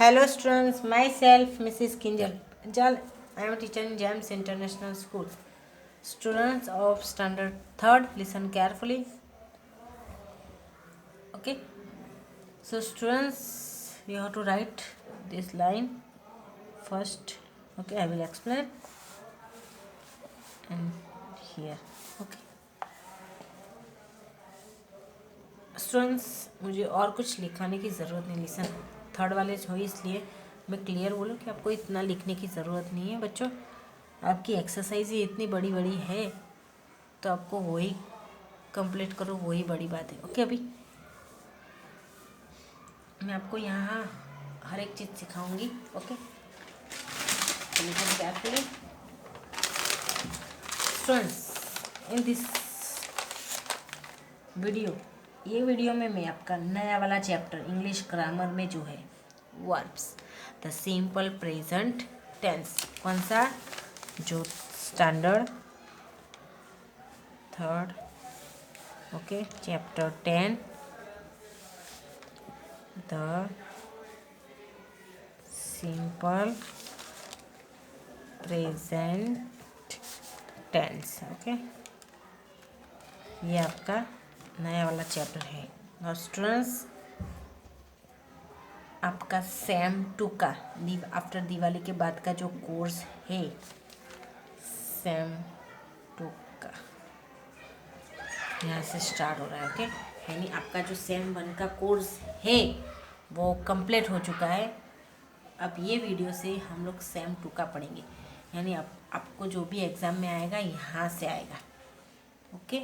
Hello students, myself Mrs. Kinjal. Jal, I am a teacher in James International School. Students of standard 3rd, listen carefully. Okay. So students, you have to write this line first. Okay, I will explain. And here. Okay. Students मुझे और कुछ लिखाने की ज़रूरत नहीं, listen third वाले हो इसलिए मैं क्लियर बोलूँ कि आपको इतना लिखने की ज़रूरत नहीं है बच्चों। आपकी एक्सरसाइज ही इतनी बड़ी बड़ी है तो आपको वही कंप्लीट करो, वही बड़ी बात है। ओके, अभी मैं आपको यहाँ हर एक चीज़ सिखाऊंगी। Okay, listen carefully students. In this video, ये वीडियो में मैं आपका नया वाला चैप्टर इंग्लिश ग्रामर में जो है verbs, the simple present tense, कौन सा, जो standard 3rd, okay, chapter 10 the simple present tense. Okay, ये आपका नया वाला चैप्टर है। और स्टूडेंट्स, आपका सेम 2 का आफ्टर दिवाली के बाद का जो कोर्स है सेम 2 का यहाँ से स्टार्ट हो रहा है। ओके, यानी आपका जो सेम 1 का कोर्स है वो कंप्लीट हो चुका है। अब ये वीडियो से हम लोग सेम 2 का पढ़ेंगे, यानी आपको जो भी एग्ज़ाम में आएगा यहाँ से आएगा। ओके,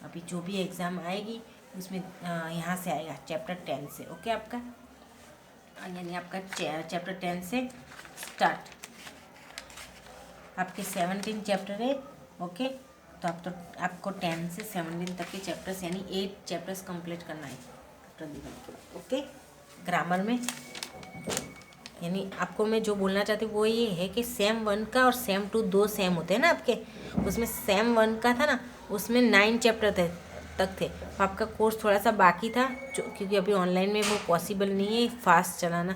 अभी जो भी एग्ज़ाम आएगी उसमें यहाँ से आएगा चैप्टर 10 से। ओके, आपका यानी आपका चैप्टर 10 से स्टार्ट। आपके 17 चैप्टर है। ओके, तो आपको 10 से 17 तक के चैप्टर्स यानी 8 चैप्टर्स कंप्लीट करना है आफ्टर दिवाली। ओके, ग्रामर में यानी आपको मैं जो बोलना चाहती हूँ वो ये है कि सेम 1 का और सेम 2 दो सेम होते हैं ना आपके। उसमें सेम 1 का था ना, उसमें 9 चैप्टर तक थे। तो आपका कोर्स थोड़ा सा बाकी था जो, क्योंकि अभी ऑनलाइन में वो पॉसिबल नहीं है फास्ट चलाना,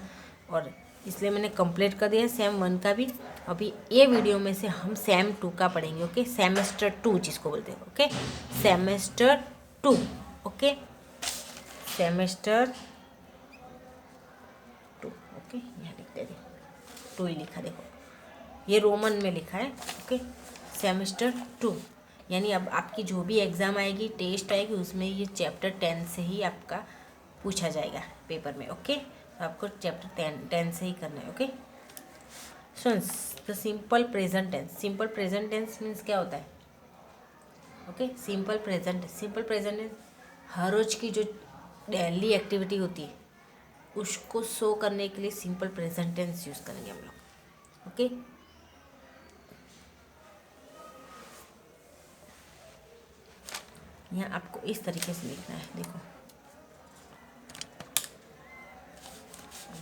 और इसलिए मैंने कंप्लीट कर दिया सेम 1 का भी। अभी ये वीडियो में से हम सेम 2 का पढ़ेंगे। ओके, सेमेस्टर 2 जिसको बोलते हैं। Okay, semester 2। Okay, semester 2। Okay, यहाँ लिख दे, 2 ही लिखा, देखो ये रोमन में लिखा है। ओके, सेमेस्टर 2 यानी अब आपकी जो भी एग्ज़ाम आएगी, टेस्ट आएगी, उसमें ये चैप्टर 10 से ही आपका पूछा जाएगा पेपर में। ओके, तो आपको चैप्टर 10 से ही करना है। Okay students, the simple present tense. Simple present tense means क्या होता है? ओके, सिंपल प्रेजेंट टेंस हर रोज की जो डेली एक्टिविटी होती है उसको शो करने के लिए सिंपल प्रेजेंट टेंस यूज़ करेंगे हम लोग। ओके, यहाँ आपको इस तरीके से लिखना है। देखो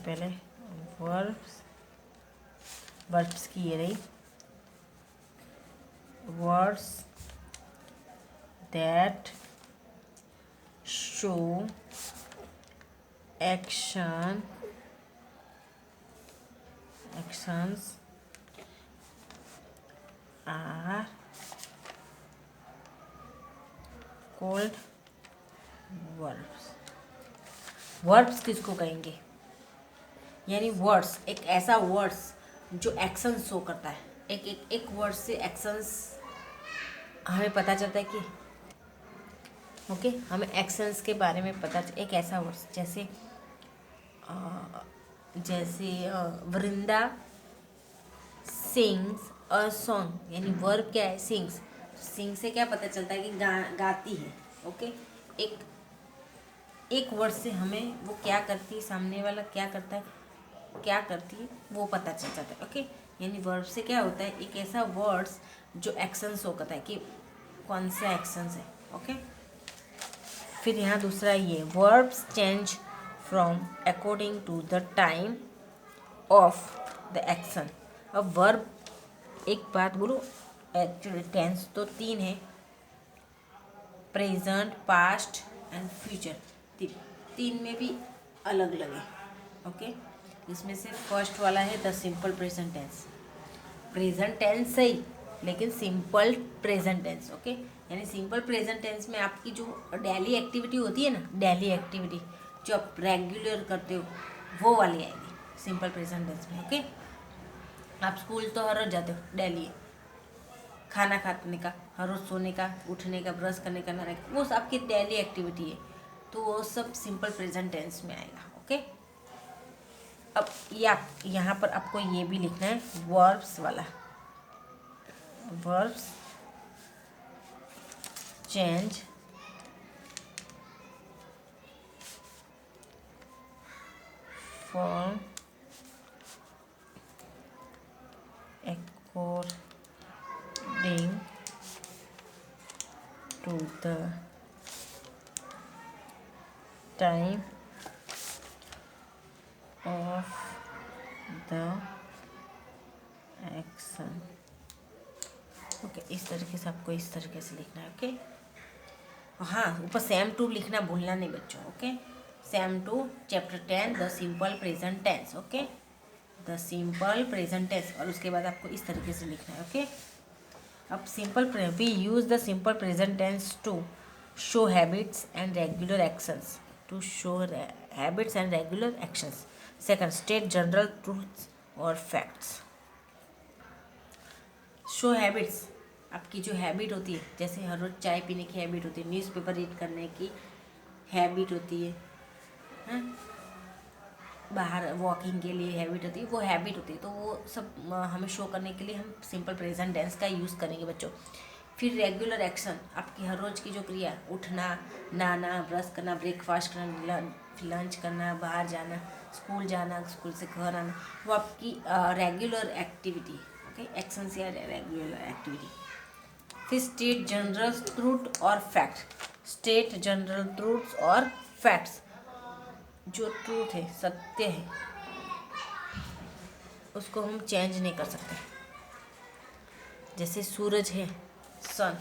पहले वर्ब्स की ये रही, words that show actions are called verbs। Verbs किसको कहेंगे? यानी वर्ड्स, एक ऐसा वर्ड्स जो एक्शन शो करता है। एक वर्ड से एक्शंस हमें पता चलता है कि ओके, हमें एक्शंस के बारे में पता एक ऐसा वर्ड्स जैसे वृंदा सिंग्स अ सॉन्ग, यानी वर्ब क्या है? सिंग्स। सिंग से क्या पता चलता है कि गाती है। ओके, एक वर्ड से हमें वो क्या करती है, सामने वाला क्या करता है, क्या करती है, वो पता चल जाता है। ओके, यानी वर्ब से क्या होता है? एक ऐसा वर्ड्स जो एक्शन शो करता है कि कौन सा एक्शंस है। ओके, फिर यहाँ दूसरा ये verbs change from according to the time of the action. अब वर्ब, एक बात बोलो, एक्चुअली टेंस तो 3 है, प्रेजेंट, पास्ट एंड फ्यूचर। 3 में भी अलग अलग है। ओके, इसमें से फर्स्ट वाला है the simple present tense. Present tense सही, लेकिन सिंपल प्रेजेंट टेंस। ओके, यानी सिंपल प्रेजेंट टेंस में आपकी जो डेली एक्टिविटी होती है ना, डेली एक्टिविटी जो आप रेगुलर करते हो वो वाली आएगी सिंपल प्रेजेंट टेंस में। ओके, आप स्कूल तो हर रोज जाते हो, डेली खाना खाने का, हर रोज सोने का, उठने का, ब्रश करने का, नहाने का, वो सब आपकी डेली एक्टिविटी है, तो वो सब सिंपल प्रेजेंट टेंस में आएगा। ओके, अब यहाँ पर आपको ये भी लिखना है वर्ब्स वाला। Verbs change form according to the time of the action। Okay, इस तरीके से आपको इस तरीके से लिखना है। ओके, हाँ, ऊपर सेम टू लिखना भूलना नहीं बच्चों। Okay, same to chapter 10 the simple present tense. Okay, the simple present tense, और उसके बाद आपको इस तरीके से लिखना है। ओके, अब simple we use the simple present tense to show habits and regular actions. To show habits and regular actions. Second, state general truths और फैक्ट्स। शो हैबिट्स, आपकी जो हैबिट होती है, जैसे हर रोज चाय पीने की हैबिट होती है, न्यूज़पेपर रीड करने की हैबिट होती है, बाहर वॉकिंग के लिए हैबिट होती है, वो हैबिट होती है, तो वो सब हमें शो करने के लिए हम सिंपल प्रेजेंट टेंस का यूज़ करेंगे बच्चों। फिर रेगुलर एक्शन, आपकी हर रोज़ की जो क्रिया, उठना, नहाना, ब्रश करना, ब्रेकफास्ट करना, लंच करना, बाहर जाना, स्कूल जाना, स्कूल से घर आना, वो आपकी रेगुलर एक्टिविटी। ओके, एक्शन या रेगुलर एक्टिविटी। फिर स्टेट जनरल ट्रूथ और फैक्ट। स्टेट जनरल ट्रूथ्स और फैक्ट्स, जो ट्रूथ है, सत्य है, उसको हम चेंज नहीं कर सकते। जैसे सूरज है, सन,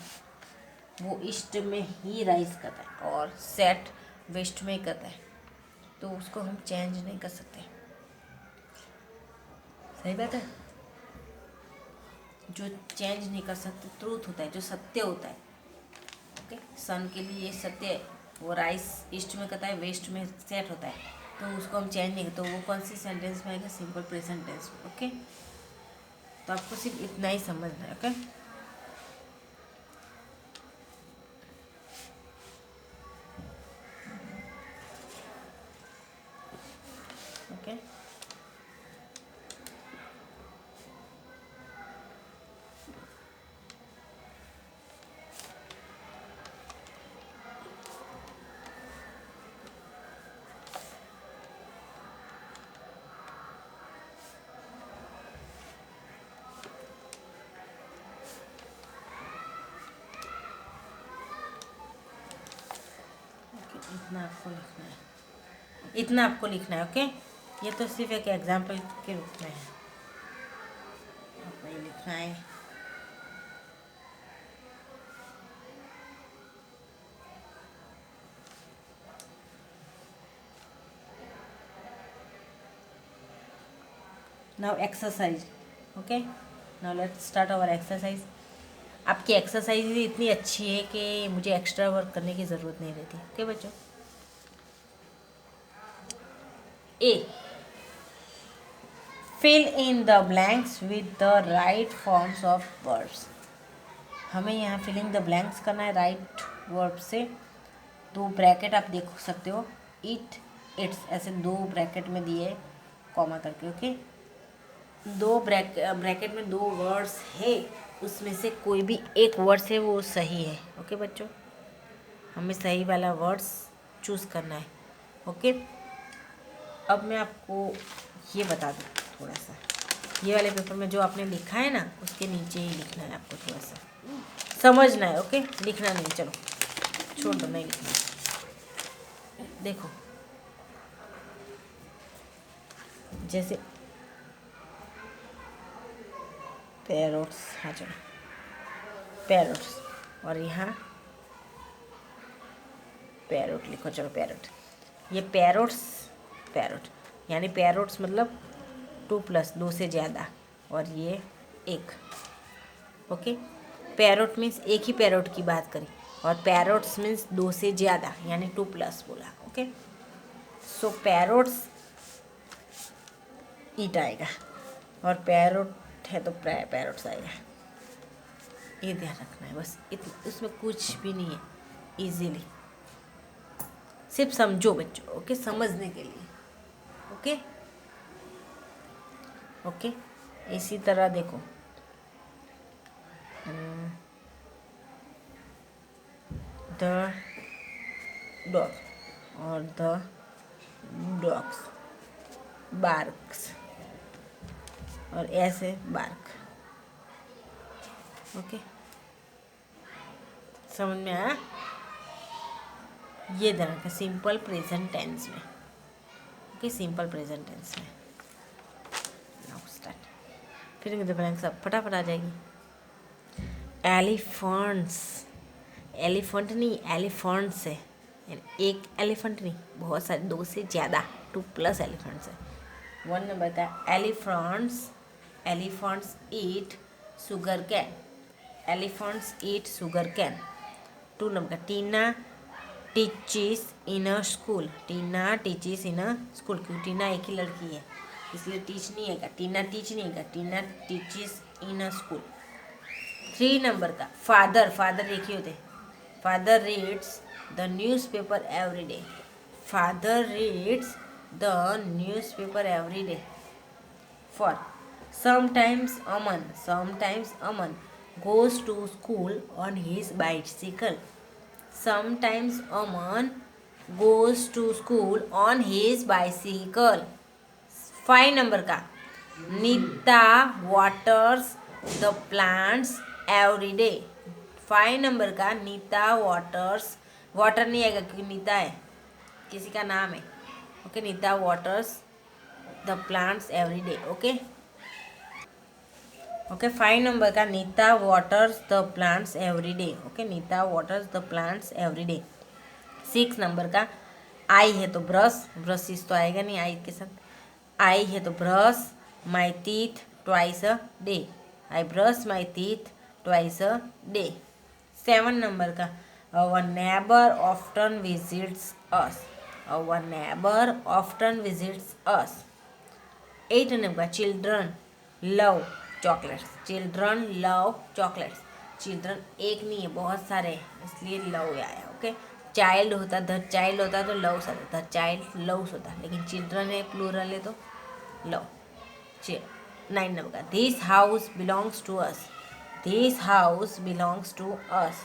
वो ईस्ट में ही राइज करता है और सेट वेस्ट में करता है, तो उसको हम चेंज नहीं कर सकते। सही बात है, जो चेंज नहीं कर सकते ट्रूथ होता है, जो सत्य होता है। ओके, सन के लिए ये सत्य है, वो राइस ईस्ट में करता है, वेस्ट में सेट होता है, तो उसको हम चेंज नहीं करते। तो वो कौन सी सेंटेंस में आएगा? सिंपल प्रेजेंट टेंस में। ओके, तो आपको सिर्फ इतना ही समझना है। ओके, ओके, इतना आपको लिखना है, इतना आपको लिखना है। ओके, ये तो सिर्फ एक एग्जाम्पल के रूप में है, आपको ये लिखना है। Now exercise. Okay, now let's start our exercise. आपकी एक्सरसाइज इतनी अच्छी है कि मुझे एक्स्ट्रा वर्क करने की ज़रूरत नहीं रहती। ओके बच्चों, A, fill in the blanks with the right forms of verbs. हमें यहाँ फिलिंग द ब्लैंक्स करना है राइट वर्ब से। दो ब्रैकेट आप देख सकते हो, इट, इट्स, ऐसे दो ब्रैकेट में दिए कॉमा करके। ओके, दो ब्रैकेट में दो वर्ड्स है, उसमें से कोई भी एक वर्ड्स है वो सही है। ओके बच्चों, हमें सही वाला वर्ड्स चूज़ करना है। ओके, अब मैं आपको ये बता दूँ थोड़ा सा, ये वाले पेपर में जो आपने लिखा है ना, उसके नीचे ही लिखना है आपको, थोड़ा सा समझना है। ओके, लिखना नहीं, चलो छोड़ दो, नहीं लिखना। देखो, जैसे पैरोट्स, हाँ चलो पैरोट्स, और यहाँ पैरोट लिखो। चलो पैरोट, ये पैरोट्स, पैरोट, यानी पैरोट्स मतलब 2 + 2 से ज़्यादा, और ये 1। ओके, पैरोट मीन्स एक ही पैरोट की बात करी, और पैरोट्स मीन्स 2 से ज़्यादा, यानी 2+ बोला। ओके, सो पैरोट्स ईट आएगा, और पैरोट है तो पैरोट्स आएगा। ये ध्यान रखना है बस, इसमें कुछ भी नहीं है, इजीली सिर्फ समझो बच्चों। ओके, समझने के लिए। ओके ओके, इसी तरह देखो, द डॉग और द डॉग्स बार्क्स, और ऐसे बार्क। ओके, समझ में आया? ये ध्यान रखें, सिंपल प्रेजेंट टेंस में। ओके, सिंपल प्रेजेंट टेंस में। नाउ स्टार्ट, फिर ब्लैंक सब फटाफट आ जाएगी। एलिफेंट्स, एलिफेंट नहीं, एलिफेंट्स है, एक एलिफेंट नहीं, बहुत सारे, 2 से ज़्यादा, 2+ एलिफेंट्स है। 1 नंबर का एलिफेंट्स, एलिफेंट्स ईट शुगर कैन, एलिफेंट्स ईट शुगर कैन। 2 नंबर का टीना teaches in a school, Tina teaches in a school, क्योंकि टीना एक ही लड़की है इसलिए टीच नहीं आएगा, टीना टीच नहीं आएगा, Tina teaches in a school. 3 number का फादर, फादर एक ही होते, father reads the newspaper every day, father reads the newspaper every day. 4 sometimes Aman goes to school on his bicycle, sometimes Aman goes to school on his bicycle। 5 number का Nita waters the plants every day, 5 number का Nita waters, water नहीं आएगा क्योंकि नीता है, किसी का नाम है। Okay, Nita waters the plants every day। Okay okay, 5 number का Nita waters the plants every day. Okay, Nita waters the plants every day. 6 number का आई है तो ब्रश, ब्रशिस तो आएगा नहीं आई के साथ, आई है तो brush my teeth twice a day, I brush my teeth twice a day. 7 number का अवर नेबर ऑफ्टन विजिट्स अस, अवर नेबर ऑफ्टन विजिट्स अस। 8 नंबर का children love chocolates, children love chocolates, children एक नहीं है बहुत सारे इसलिए लव आया। ओके, चाइल्ड होता, द चाइल्ड होता तो लव्स होता, द चाइल्ड लव्स होता, लेकिन चिल्ड्रन है प्लूरल है तो लव। 9 नंबर का this house belongs to us, this house belongs to us.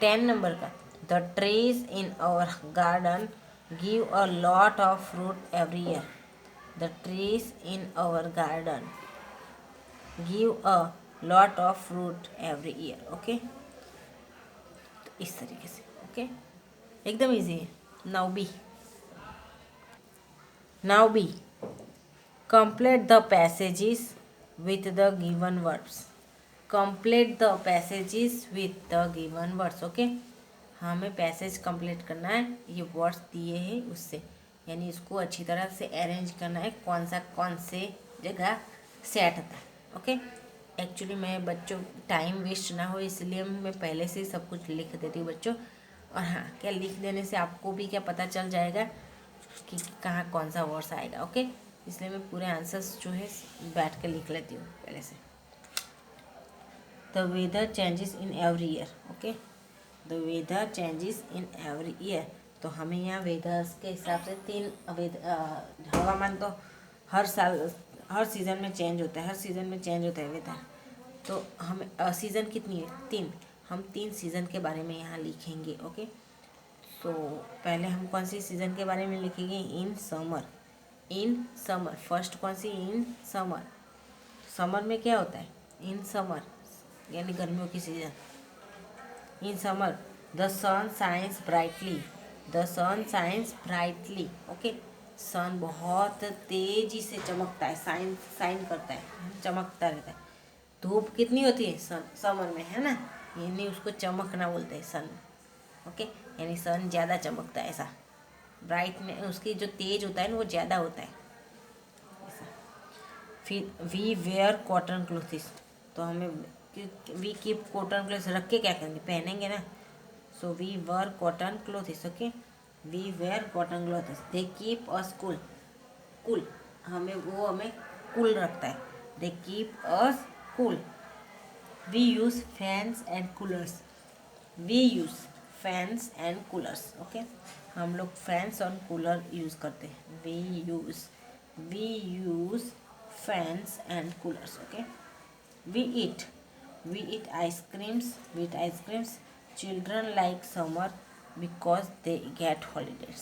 10 number का the trees in our garden give a lot of fruit every year, the trees in our garden give a lot of fruit every year। Okay, तो इस तरीके से। Okay, एकदम easy है। Now B complete the passages with the given words, complete the passages with the given words. Okay, हमें passage complete करना है, ये वर्ड्स दिए हैं उससे, यानी इसको अच्छी तरह से अरेंज करना है, कौन से जगह सेट होता है। ओके, एक्चुअली मैं बच्चों टाइम वेस्ट ना हो इसलिए मैं पहले से सब कुछ लिख देती हूँ बच्चों, और हाँ, क्या लिख देने से आपको भी क्या पता चल जाएगा कि कहाँ कौन सा वर्ड्स आएगा। ओके, इसलिए मैं पूरे आंसर्स जो है बैठ के लिख लेती हूँ पहले से। The weather changes in every year. Okay, the weather changes in every year, तो हमें यहाँ वेदर्स के हिसाब से 3 हवामान तो हर साल हर सीज़न में चेंज होता है, हर सीज़न में चेंज होता है वेदर, तो हमें सीज़न कितनी है 3, हम 3 सीज़न के बारे में यहाँ लिखेंगे। ओके, तो पहले हम कौन सी सीज़न के बारे में लिखेंगे, in summer, in summer, first कौन सी, इन समर, समर में क्या होता है, इन समर यानी गर्मियों की season, in summer the sun shines brightly, the sun shines brightly. Okay, sun बहुत तेजी से चमकता है, शाइन करता है, चमकता रहता है। धूप कितनी होती है समर में, है ना, यानी उसको चमकना बोलते हैं सन। ओके, यानी सन ज़्यादा चमकता है ऐसा, ब्राइट में उसकी जो तेज होता है ना वो ज़्यादा होता है। फिर वी वेयर कॉटन क्लोथिस, तो हमें वी कीप कॉटन क्लोथ रख के क्या करेंगे, पहनेंगे ना। So we wear cotton clothes, okay, we wear cotton clothes, they keep us cool, cool हमें वो हमें कूल रखता है, they keep us cool. We use fans and coolers, we use fans and coolers, okay, हम लोग fans और cooler use करते हैं। We use fans and coolers, okay. We eat ice creams, children like summer because they get holidays,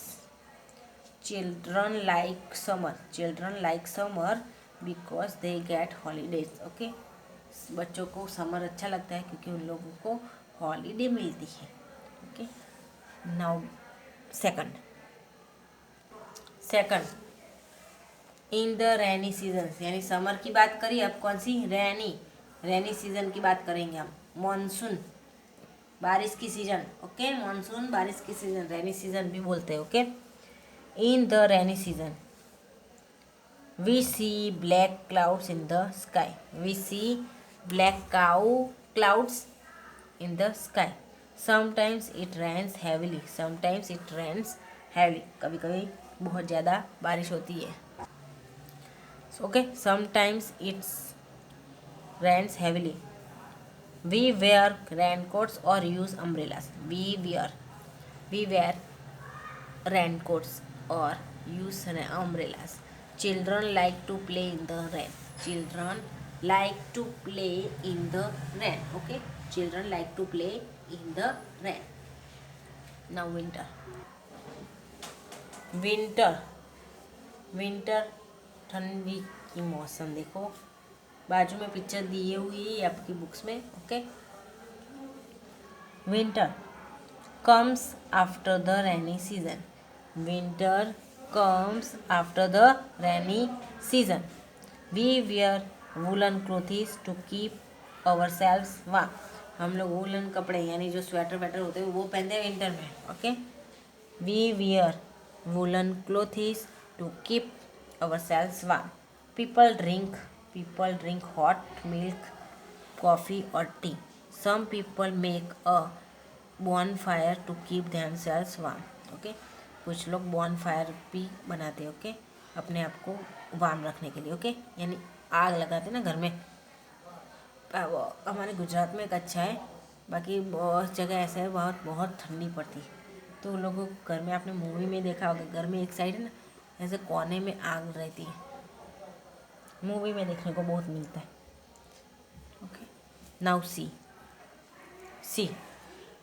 children like summer because they get holidays, okay. बच्चों को summer अच्छा लगता है क्योंकि उन लोगों को हॉलीडे मिलती है, okay. Now second in the rainy season, यानी समर की बात करी, अब कौन सी, रेनी सीजन की बात करेंगे हम। मॉनसून बारिश की सीजन, ओके, मॉनसून बारिश की सीजन, रेनी सीजन भी बोलते हैं, okay. In the rainy season we see black clouds in the sky, we see black clouds in the sky, sometimes it rains heavily, कभी कभी बहुत ज़्यादा बारिश होती है, okay, sometimes it rains heavily, we wear raincoats or use umbrellas, we wear raincoats or use umbrellas, children like to play in the rain, okay, children like to play in the rain. Now winter ठंडी की मौसम, देखो बाजू में picture दिए हुई है आपकी बुक्स में, okay. Winter comes after the rainy season, winter comes after the rainy season, we wear woolen clothes to keep ourselves warm, हम लोग वूलन कपड़े यानी जो स्वेटर वेटर होते हैं वो पहनते हैं विंटर में, okay. we wear woolen clothes to keep ourselves warm, people drink hot milk, coffee or tea, some people make a bonfire to keep themselves warm, okay, कुछ लोग bonfire भी बनाते हैं, ओके, अपने आप को वार्म रखने के लिए, ओके, यानी आग लगाते हैं ना घर में। वो हमारे गुजरात में एक अच्छा है, बाकी बहुत जगह ऐसा है बहुत ठंडी पड़ती है, तो उन लोगों को घर में, आपने मूवी में देखा होगा, घर में एक साइड है ना ऐसे कोने में आग रहती है, मूवी में देखने को बहुत मिलता है, okay. Now see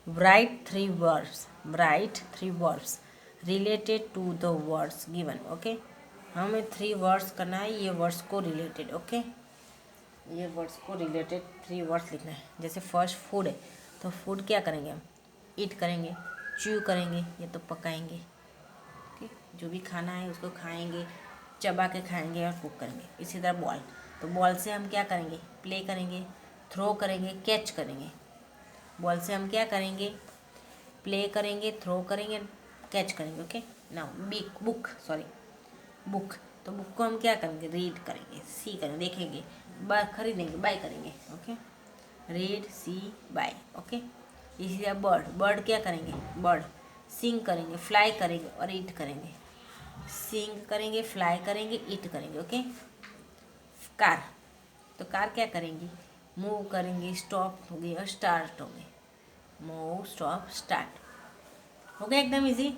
write three verbs related to the words given, okay, हमें 3 वर्ड्स करना है, ये वर्ड्स को रिलेटेड, ओके, ये वर्ड्स को रिलेटेड 3 वर्ड्स लिखना है। जैसे फर्स्ट फूड है, तो फूड क्या करेंगे हम, ईट करेंगे, च्यू करेंगे, ये तो पकाएंगे, ओके, जो भी खाना है उसको खाएंगे, चबा के खाएंगे और कुक करेंगे। इसी तरह बॉल, तो बॉल से हम क्या करेंगे, प्ले करेंगे, थ्रो करेंगे, कैच करेंगे। बॉल से हम क्या करेंगे, प्ले करेंगे, थ्रो करेंगे, कैच करेंगे, ओके। नाउ बुक, तो बुक को हम क्या करेंगे, रीड करेंगे, सी करेंगे, देखेंगे, खरीदेंगे, बाय करेंगे, ओके, रीड सी बाय, ओके। इसी तरह बर्ड क्या करेंगे, बर्ड सिंग करेंगे, फ्लाई करेंगे और ईट करेंगे, सिंग करेंगे, फ्लाई करेंगे, ईट करेंगे, ओके। कार, तो कार क्या करेंगी, मूव करेंगे, स्टॉप हो गई और स्टार्ट हो गई, मूव स्टॉप स्टार्ट, हो गया एकदम easy.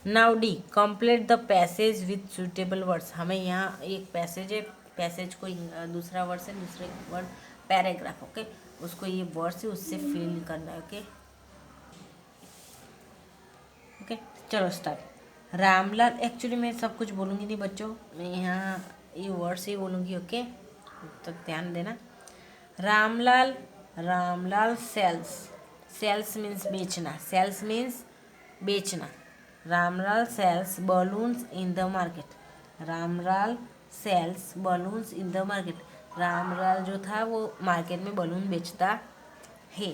Now D complete the passage with suitable words, हमें यहाँ एक पैसेज है, पैसेज को दूसरा वर्ड से दूसरे वर्ड, पैराग्राफ, ओके, उसको ये वर्ड से उससे फिल करना है, ओके, ओके। चलो स्टार्ट। रामलाल, एक्चुअली मैं सब कुछ बोलूँगी नहीं बच्चों, मैं यहाँ ये वर्ड से ही बोलूँगी, ओके, तो ध्यान देना। रामलाल सेल्स मीन्स बेचना, Ramlal sales balloons in the market. Ramlal sales balloons in the market. Ramlal जो था वो मार्केट में बलून बेचता है।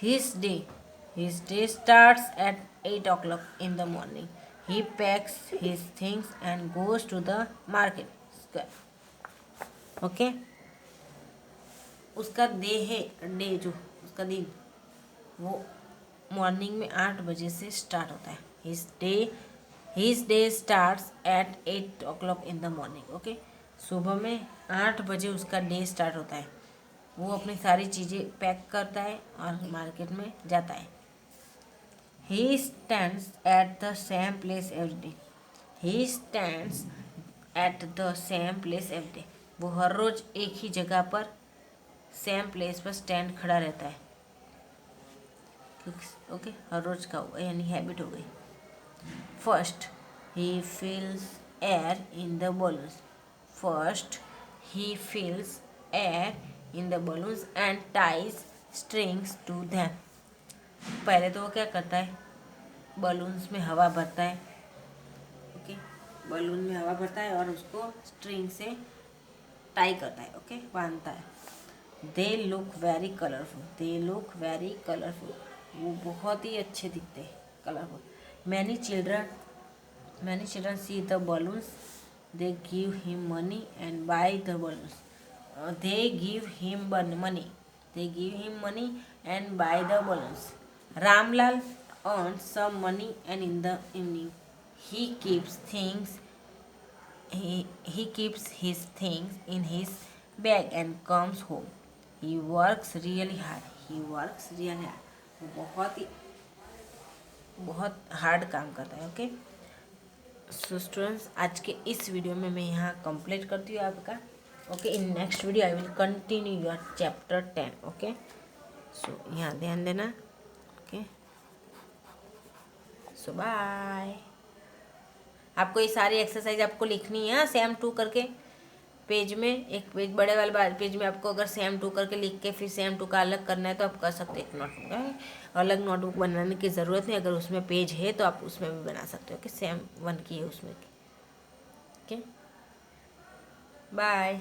His day starts at 8 o'clock in the morning. He packs his things and goes to the market square. Okay? उसका उसका दिन वो मॉर्निंग में 8 बजे से स्टार्ट होता है। His day starts at 8 o'clock in the morning. Okay? सुबह में 8 बजे उसका डे स्टार्ट होता है। वो अपनी सारी चीज़ें पैक करता है और मार्केट में जाता है। He stands at the same place every day. He stands at the same place every day. वो हर रोज एक ही जगह पर सेम प्लेस पर स्टैंड खड़ा रहता है। ओके, हर रोज का हुआ यानी हैबिट हो गई। First he fills air in the balloons. First he fills air in the balloons and ties strings to them. पहले तो वो क्या करता है, बलून्स में हवा भरता है। ओके, बलून में हवा भरता है और उसको स्ट्रिंग से टाई करता है। ओके, बांधता है। They look very colourful. वो बहुत ही अच्छे दिखते हैं, colourful. Many children see the balloons. They give him money and by the balloons. They give him money and buy the balloons. Ramlal earns some money and in the evening he keeps his things in his bag and comes home. He works really hard. वो बहुत hard काम करता है। Okay, so students, आज के इस video में मैं यहाँ कंप्लीट करती हूँ आपका। Okay, in next video I will continue your chapter 10। Okay, so यहाँ ध्यान देना। Okay, so bye. आपको ये सारी एक्सरसाइज आपको लिखनी है सेम 2 करके पेज में। एक पेज बड़े वाले पेज में आपको अगर सेम 2 करके लिख के फिर सेम 2 का अलग करना है तो आप कर सकते हैं। एक नोटबुक है, अलग नोटबुक बनाने की ज़रूरत नहीं। अगर उसमें पेज है तो आप उसमें भी बना सकते हो कि सेम 1 की है उसमें। Okay, bye.